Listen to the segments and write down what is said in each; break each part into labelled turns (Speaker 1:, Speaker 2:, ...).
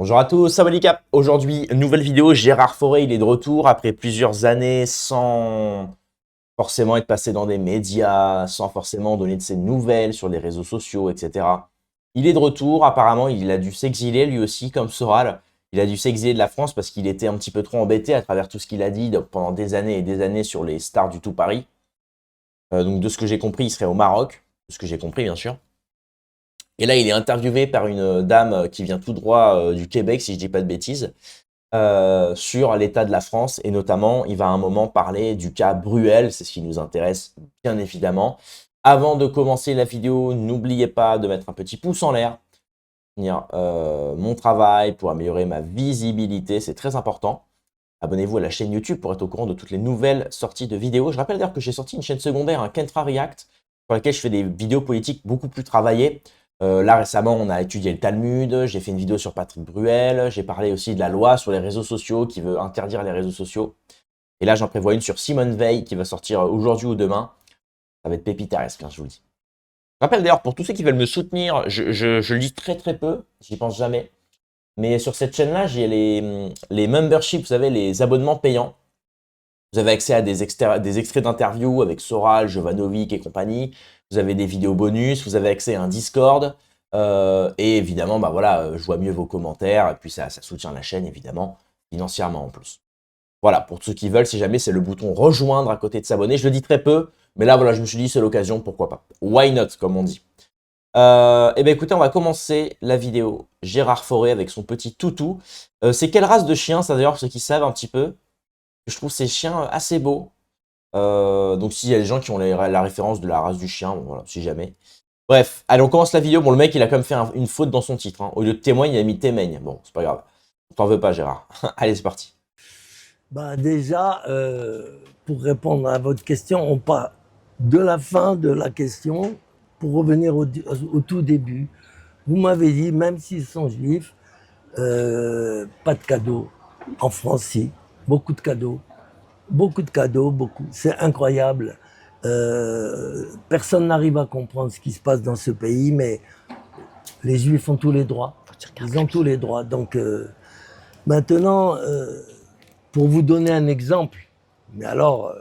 Speaker 1: Bonjour à tous, salut Cap. Aujourd'hui, nouvelle vidéo, Gérard Fauré, il est de retour après plusieurs années sans forcément être passé dans des médias, sans forcément donner de ses nouvelles sur les réseaux sociaux, etc. Il est de retour, apparemment, il a dû s'exiler lui aussi, comme Soral. Il a dû s'exiler de la France parce qu'il était un petit peu trop embêté à travers tout ce qu'il a dit pendant des années et des années sur les stars du tout Paris. Donc de ce que j'ai compris, il serait au Maroc, de ce que j'ai compris bien sûr. Et là, il est interviewé par une dame qui vient tout droit du Québec, si je dis pas de bêtises, sur l'état de la France. Et notamment, il va à un moment parler du cas Bruel, c'est ce qui nous intéresse bien évidemment. Avant de commencer la vidéo, n'oubliez pas de mettre un petit pouce en l'air, soutenir mon travail pour améliorer ma visibilité, c'est très important. Abonnez-vous à la chaîne YouTube pour être au courant de toutes les nouvelles sorties de vidéos. Je rappelle d'ailleurs que j'ai sorti une chaîne secondaire, un Kentra React, sur laquelle je fais des vidéos politiques beaucoup plus travaillées. Là, récemment, on a étudié le Talmud, j'ai fait une vidéo sur Patrick Bruel, j'ai parlé aussi de la loi sur les réseaux sociaux qui veut interdire les réseaux sociaux. Et là, j'en prévois une sur Simone Veil qui va sortir aujourd'hui ou demain. Ça va être pépitaresque, hein, je vous le dis. Je rappelle d'ailleurs, pour tous ceux qui veulent me soutenir, je lis très très peu, j'y pense jamais. Mais sur cette chaîne-là, j'ai les memberships, vous savez, les abonnements payants. Vous avez accès à des extraits d'interviews avec Soral, Jovanovic et compagnie. Vous avez des vidéos bonus, vous avez accès à un Discord. Et évidemment, bah voilà, je vois mieux vos commentaires. Et puis ça soutient la chaîne, évidemment, financièrement en plus. Voilà, pour ceux qui veulent, si jamais c'est le bouton rejoindre à côté de s'abonner. Je le dis très peu, mais là, voilà, je me suis dit, c'est l'occasion, pourquoi pas. Why not, comme on dit. Eh bien écoutez, on va commencer la vidéo. Gérard Fauré avec son petit toutou. C'est quelle race de chien, ça d'ailleurs, pour ceux qui savent un petit peu. Je trouve ces chiens assez beaux. Donc s'il y a des gens qui ont la référence de la race du chien, bon, voilà, si jamais. Bref, allez, on commence la vidéo. Bon, le mec, il a quand même fait une faute dans son titre, hein. Au lieu de témoigne, il a mis témeigne. Bon, c'est pas grave. On t'en veut pas, Gérard. Allez, c'est parti.
Speaker 2: Bah déjà, pour répondre à votre question, on part de la fin de la question pour revenir au tout début. Vous m'avez dit, même s'ils sont juifs, pas de cadeaux. En France, si. Beaucoup de cadeaux. Beaucoup de cadeaux, beaucoup. C'est incroyable. Personne n'arrive à comprendre ce qui se passe dans ce pays, mais les juifs ont tous les droits. Ils ont tous les droits. Donc maintenant, pour vous donner un exemple, mais alors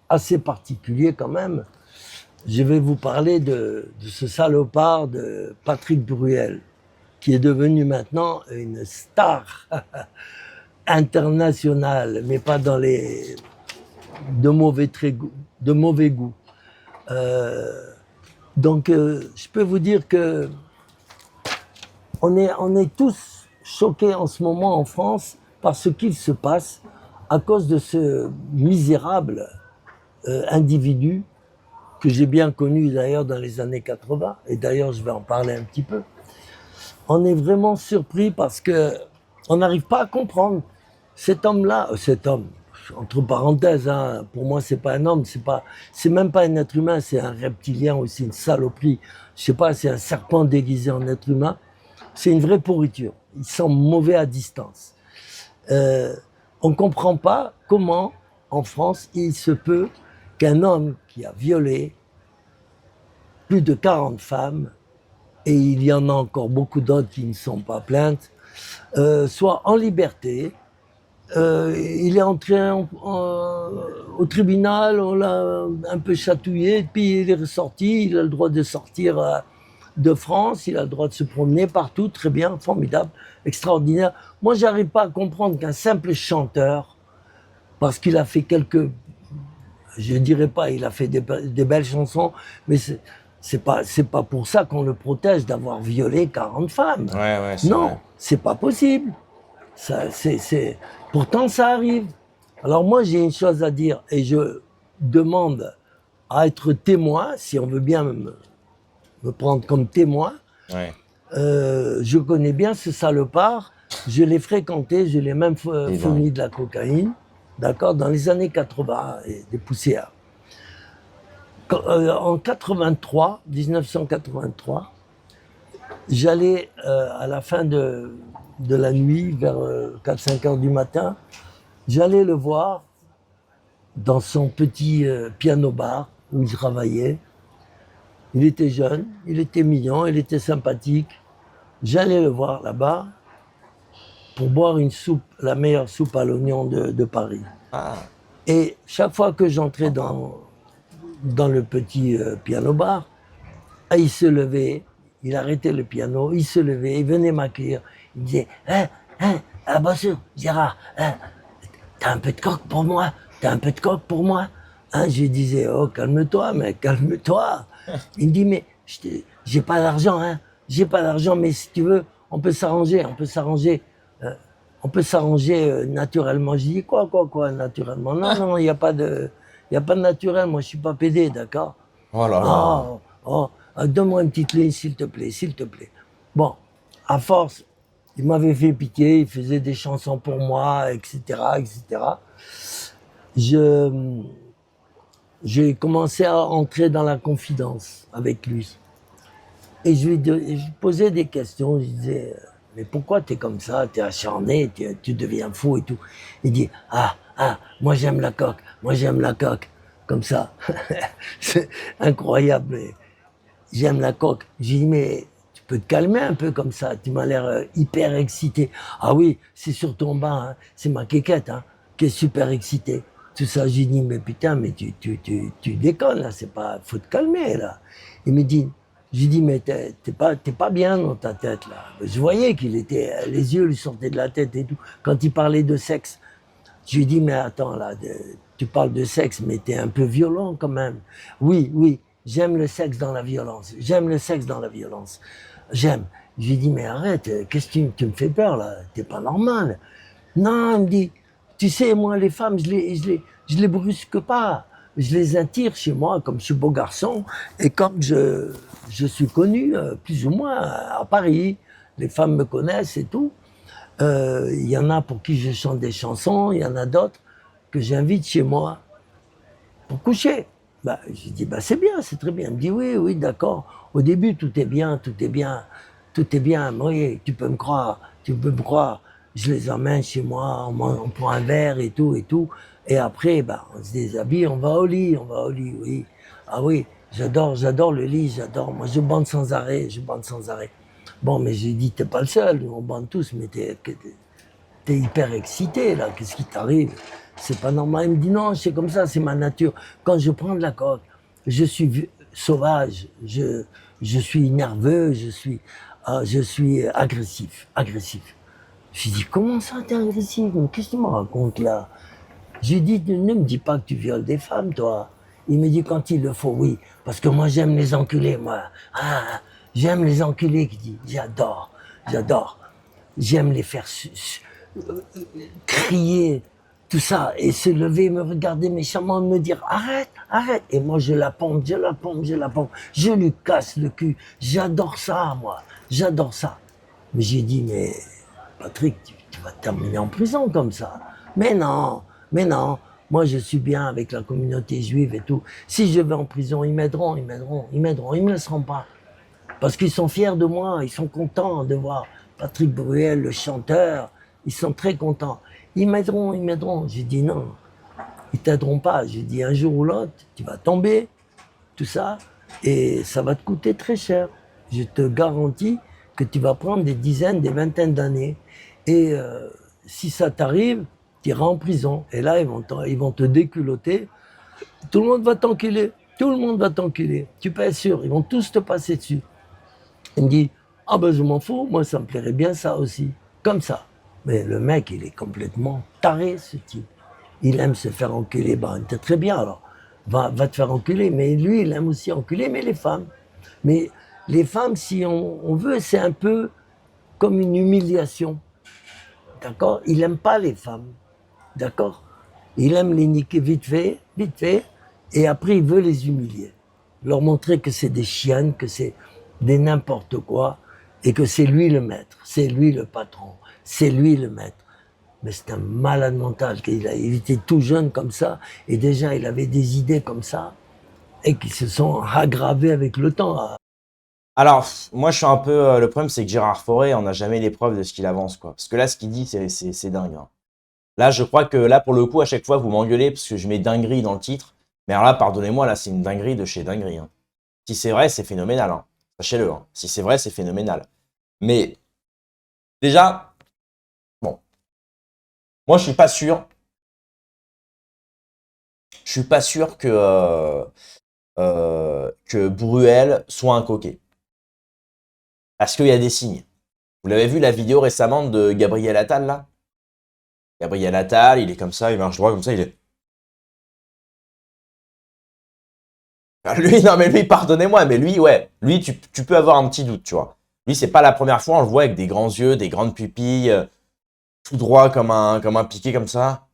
Speaker 2: assez particulier quand même, je vais vous parler de ce salopard de Patrick Bruel, qui est devenu maintenant une star internationale, mais pas dans les de mauvais goût. Donc, je peux vous dire que on est tous choqués en ce moment en France par ce qu'il se passe à cause de ce misérable individu que j'ai bien connu d'ailleurs dans les années 80, et d'ailleurs je vais en parler un petit peu. On est vraiment surpris parce que on n'arrive pas à comprendre cet homme-là, cet homme, entre parenthèses, hein, pour moi c'est pas un homme, c'est même pas un être humain, c'est un reptilien aussi, une saloperie. Je sais pas, c'est un serpent déguisé en être humain. C'est une vraie pourriture. Il sent mauvais à distance. On ne comprend pas comment, en France, il se peut qu'un homme qui a violé plus de 40 femmes, et il y en a encore beaucoup d'autres qui ne sont pas plaintes, soit en liberté. Il est entré au tribunal, on l'a un peu chatouillé, puis il est ressorti, il a le droit de sortir de France, il a le droit de se promener partout, très bien, formidable, extraordinaire. Moi, j'arrive pas à comprendre qu'un simple chanteur, parce qu'il a fait quelques, je dirais pas, il a fait des belles chansons, mais c'est pas pour ça qu'on le protège d'avoir violé 40 femmes.
Speaker 1: Ouais, c'est
Speaker 2: Non,
Speaker 1: vrai.
Speaker 2: c'est pas possible. Pourtant, ça arrive. Alors moi, j'ai une chose à dire et je demande à être témoin, si on veut bien me prendre comme témoin.
Speaker 1: Ouais.
Speaker 2: Je connais bien ce salopard, je l'ai fréquenté, je l'ai même
Speaker 1: Il est
Speaker 2: fourni
Speaker 1: dingue.
Speaker 2: de la cocaïne, d'accord, dans les années 80, et des poussières. En 83, 1983, j'allais à la fin de la nuit, vers 4-5 heures du matin, j'allais le voir dans son petit piano-bar où il travaillait. Il était jeune, il était mignon, il était sympathique. J'allais le voir là-bas. pour boire une soupe, la meilleure soupe à l'oignon de Paris.
Speaker 1: Ah,
Speaker 2: Et chaque fois que j'entrais dans le petit piano-bar, il se levait, il arrêtait le piano, il se levait, il venait m'accueillir. Il me disait, bonjour, Gérard, t'as un peu de coke pour moi? T'as un peu de coke pour moi? Je lui disais, oh, calme-toi, mec, calme-toi. Il me dit, mais j'ai pas d'argent, j'ai pas d'argent, mais si tu veux, on peut s'arranger, euh, on peut s'arranger naturellement. Je dis, quoi, naturellement? Non, non, il y a pas de naturel, moi je suis pas pédé, d'accord?
Speaker 1: oh là là.
Speaker 2: Oh, oh, donne-moi une petite ligne, s'il te plaît, s'il te plaît. Bon, à force, il m'avait fait piquer, il faisait des chansons pour moi, etc., etc. Je, j'ai commencé à entrer dans la confidence avec lui. Et je lui posais des questions, je disais, mais pourquoi tu es comme ça, tu es acharné, tu deviens fou et tout. Il dit, moi j'aime la coque, moi j'aime la coque, comme ça. C'est incroyable, mais j'aime la coque. J'ai dit, mais tu peux te calmer un peu comme ça, tu m'as l'air hyper excité. Ah oui, c'est sur ton banc, c'est ma quéquette qui est super excitée. Tout ça, j'ai dit, mais putain, mais tu déconnes là, c'est pas, faut te calmer là. Il me dit, j'ai dit, mais t'es pas bien dans ta tête là. Je voyais qu'il était, les yeux lui sortaient de la tête et tout. Quand il parlait de sexe, je lui dis, mais attends, là, tu parles de sexe, mais t'es un peu violent quand même. Oui, oui, j'aime le sexe dans la violence. J'aime le sexe dans la violence. J'aime. Je lui dis, mais arrête, qu'est-ce que tu me fais peur, là? T'es pas normal. Non, il me dit, tu sais, moi, les femmes, je les brusque pas. Je les attire chez moi, comme je suis beau garçon, et comme je suis connu, plus ou moins, à Paris. Les femmes me connaissent et tout. Il y en a pour qui je chante des chansons, il y en a d'autres que j'invite chez moi pour coucher. Bah, je dis, bah, c'est bien, c'est très bien. Il me dit, oui, oui, d'accord. Au début, tout est bien, tout est bien, tout est bien. Oui, tu peux me croire, tu peux me croire. Je les emmène chez moi, on prend un verre et tout, et tout. Et après, bah, on se déshabille, on va au lit, oui. Ah oui, j'adore le lit, j'adore. Moi, je bande sans arrêt, je bande sans arrêt. Bon, mais j'ai dit, t'es pas le seul, on bande tous, mais t'es hyper excité, là, qu'est-ce qui t'arrive? C'est pas normal. Il me dit, non, c'est comme ça, c'est ma nature. Quand je prends de la coke, je suis sauvage, je suis nerveux, je suis agressif. Je lui dis, comment ça, t'es agressif? Mais qu'est-ce que tu me racontes, là? Je lui dis, ne me dis pas que tu violes des femmes, toi. Il me dit, quand il le faut, oui. Parce que moi, j'aime les enculés, moi. J'aime les enculés, qui dit. J'adore. J'aime les faire crier, tout ça, et se lever, me regarder méchamment, me dire arrête. Et moi, je la pompe. Je lui casse le cul. J'adore ça, moi. J'adore ça. Mais j'ai dit, mais Patrick, tu vas terminer en prison comme ça. Mais non. Moi, je suis bien avec la communauté juive et tout. Si je vais en prison, ils m'aideront. Ils me laisseront pas. Parce qu'ils sont fiers de moi, ils sont contents de voir Patrick Bruel, le chanteur, ils sont très contents. Ils m'aideront. J'ai dit non, ils t'aideront pas. J'ai dit un jour ou l'autre, tu vas tomber, tout ça, et ça va te coûter très cher. Je te garantis que tu vas prendre des dizaines, des vingtaines d'années. Et si ça t'arrive, tu iras en prison. Et là, ils vont te déculotter. Tout le monde va t'enculer. Tu peux être sûr, ils vont tous te passer dessus. Il me dit, ah ben je m'en fous, moi ça me plairait bien ça aussi. Comme ça. Mais le mec, il est complètement taré, ce type. Il aime se faire enculer. Ben, t'es très bien alors. Va te faire enculer. Mais lui, il aime aussi enculer, mais les femmes. Mais les femmes, si on veut, c'est un peu comme une humiliation. D'accord? Il n'aime pas les femmes. D'accord? Il aime les niquer vite fait. Et après, il veut les humilier. Leur montrer que c'est des chiennes, que c'est des n'importe quoi, et que c'est lui le maître, c'est lui le patron, c'est lui le maître. Mais c'est un malade mental, il était tout jeune comme ça, et déjà il avait des idées comme ça, et qui se sont aggravées avec le temps.
Speaker 1: Alors, moi, je suis un peu. Le problème, c'est que Gérard Fauré, on n'a jamais les preuves de ce qu'il avance, quoi. Parce que là, ce qu'il dit, c'est dingue, hein. Là, je crois que là, pour le coup, à chaque fois, vous m'engueulez parce que je mets dinguerie dans le titre. Mais alors là, pardonnez-moi, là, c'est une dinguerie de chez dinguerie, hein. Si c'est vrai, c'est phénoménal, hein. Sachez-le, hein. Si c'est vrai, c'est phénoménal. Mais déjà, bon, Moi, je suis pas sûr. Je suis pas sûr que Bruel soit un coquet. Parce qu'il y a des signes. Vous l'avez vu la vidéo récemment de Gabriel Attal, là? Gabriel Attal, il est comme ça, il marche droit comme ça, il est... Ah, lui, non, mais lui, pardonnez-moi, mais lui, ouais. Lui, tu peux avoir un petit doute, tu vois. Lui, c'est pas la première fois, on le voit avec des grands yeux, des grandes pupilles, tout droit comme un piqué comme ça.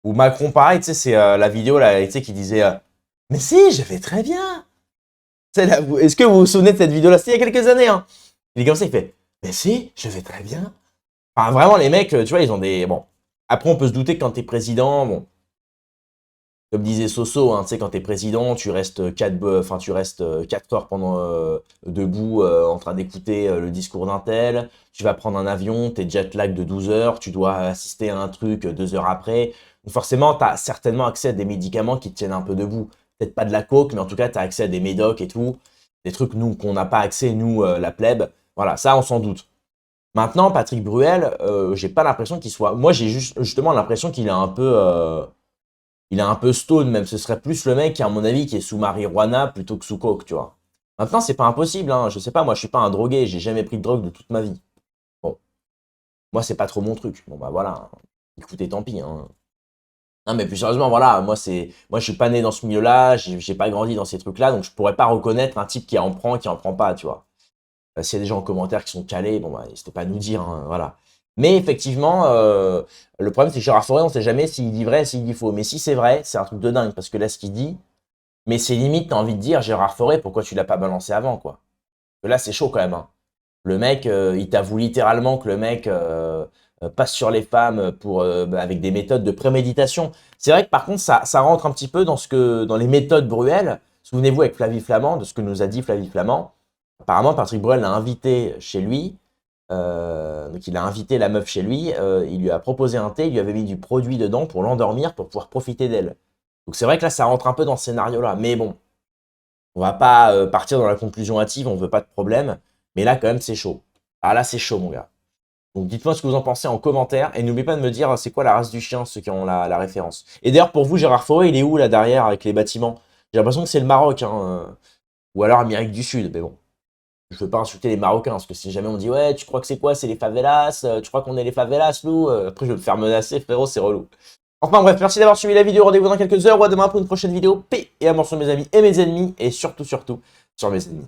Speaker 1: Ou Macron, pareil, tu sais, c'est la vidéo, là, tu sais, qui disait mais si, je vais très bien. Est-ce que vous vous souvenez de cette vidéo-là? C'était il y a quelques années, hein. Il est comme ça, il fait mais si, je vais très bien. Enfin, vraiment, les mecs, tu vois, ils ont des... Bon, après, on peut se douter que quand t'es président, bon, comme disait Soso, hein, tu sais, quand t'es président, tu restes 4 heures pendant debout en train d'écouter le discours d'un tel. Tu vas prendre un avion, t'es jet lag de 12 heures, tu dois assister à un truc 2 heures après. Donc forcément, t'as certainement accès à des médicaments qui te tiennent un peu debout. Peut-être pas de la coke, mais en tout cas, t'as accès à des médocs et tout. Des trucs, nous, qu'on n'a pas accès, nous, la plèbe. Voilà, ça, on s'en doute. Maintenant, Patrick Bruel, j'ai pas l'impression qu'il soit... Moi, j'ai justement l'impression qu'il est un peu... il est un peu stone, même. Ce serait plus le mec, à mon avis, qui est sous marijuana plutôt que sous coke, tu vois. Maintenant, c'est pas impossible, hein. Je sais pas, moi, je suis pas un drogué. J'ai jamais pris de drogue de toute ma vie. Bon, moi, c'est pas trop mon truc. Bon, bah voilà. Écoutez, tant pis, hein. Non, mais plus sérieusement, voilà. Moi, je suis pas né dans ce milieu-là. J'ai pas grandi dans ces trucs-là. Donc, je pourrais pas reconnaître un type qui en prend pas, tu vois. S'il y a des gens en commentaire qui sont calés, bon, bah, n'hésitez pas à nous dire, hein, voilà. Mais effectivement, le problème, c'est que Gérard Forêt, on sait jamais s'il dit vrai, s'il dit faux. Mais si c'est vrai, c'est un truc de dingue, parce que là, ce qu'il dit, mais c'est limite, t'as envie de dire, Gérard Forêt, pourquoi tu l'as pas balancé avant, quoi? Parce que là, c'est chaud quand même, hein. Le mec, il t'avoue littéralement que le mec passe sur les femmes avec des méthodes de préméditation. C'est vrai que par contre, ça rentre un petit peu dans les méthodes Bruel. Souvenez-vous avec Flavie Flamand, de ce que nous a dit Flavie Flamand. Apparemment, Patrick Bruel l'a invité chez lui. Donc, il a invité la meuf chez lui. Il lui a proposé un thé. Il lui avait mis du produit dedans pour l'endormir, pour pouvoir profiter d'elle. Donc, c'est vrai que là, ça rentre un peu dans ce scénario-là. Mais bon, on va pas partir dans la conclusion hâtive. On veut pas de problème. Mais là, quand même, c'est chaud. Ah là, c'est chaud, mon gars. Donc, dites-moi ce que vous en pensez en commentaire. Et n'oubliez pas de me dire c'est quoi la race du chien, ceux qui ont la référence. Et d'ailleurs, pour vous, Gérard Forêt, il est où là derrière avec les bâtiments? J'ai l'impression que c'est le Maroc, hein, ou alors Amérique du Sud. Mais bon. Je veux pas insulter les Marocains, parce que si jamais on dit ouais, tu crois que c'est quoi, c'est les favelas, tu crois qu'on est les favelas, nous, après je vais me faire menacer, frérot, c'est relou. Enfin bref, merci d'avoir suivi la vidéo, rendez-vous dans quelques heures ou à demain pour une prochaine vidéo. Paix et amour sur mes amis et mes ennemis, et surtout, surtout, sur mes ennemis.